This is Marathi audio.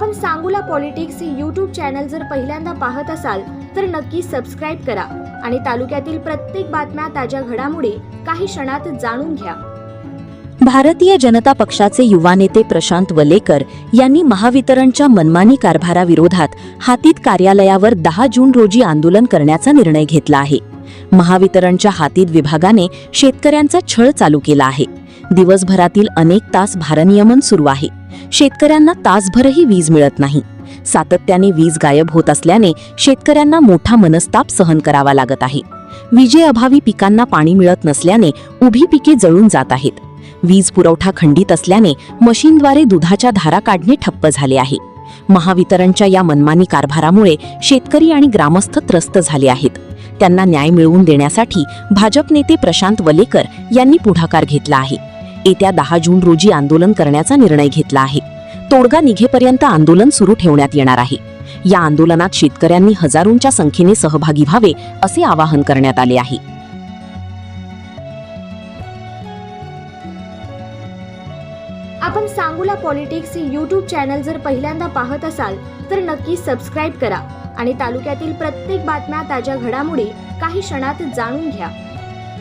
आपण सांगूला पॉलिटिक्स हे यूट्यूब चॅनल जर पहिल्यांदा पाहत असाल तर नक्की सबस्क्राईब करा आणि तालुक्यातील प्रत्येक बातम्या, ताज्या घडामोडी काही क्षणात जाणून घ्या। भारतीय जनता पक्षाचे युवा नेते प्रशांत वलेकर यांनी महावितरणच्या मनमानी कारभाराविरोधात हातीत कार्यालयावर 10 जून रोजी आंदोलन करण्याचा निर्णय घेतला आहे। महावितरणच्या हातीत विभागाने शेतकऱ्यांचा छळ चालू केला आहे। दिवसभरातील अनेक तास भारनियमन सुरू आहे। शेतकऱ्यांना तासभरही वीज मिळत नाही। सातत्याने वीज गायब होत असल्याने शेतकऱ्यांना मोठा मनस्ताप सहन करावा लागत आहे। विजेअभावी पिकांना पाणी मिळत नसल्याने उभी पिके जळून जात आहेत। वीज पुरवठा खंडित असल्याने मशीनद्वारे दुधाच्या धारा काढणे ठप्प झाले आहे। महावितरणच्या या मनमानी कारभारामुळे शेतकरी आणि ग्रामस्थ त्रस्त झाले आहेत। त्यांना न्याय मिळवून देण्यासाठी भाजप नेते प्रशांत वलेकर यांनी पुढाकार घेतला आहे। येत्या 10 जून रोजी आंदोलन करण्याचा निर्णय घेतला आहे। तोडगा निघेपर्यंत आंदोलन सुरू ठेवण्यात येणार आहे। या आंदोलनात शेतकऱ्यांनी हजारोंच्या संख्येने सहभागी व्हावे असे आवाहन करण्यात आले आहे। आपण सांगूला पॉलिटिक्स हे यूट्यूब चॅनल जर पहिल्यांदा पाहत असाल तर नक्की सबस्क्राईब करा आणि तालुक्यातील प्रत्येक बातम्या, ताज्या घडामोडी काही क्षणात जाणून घ्या।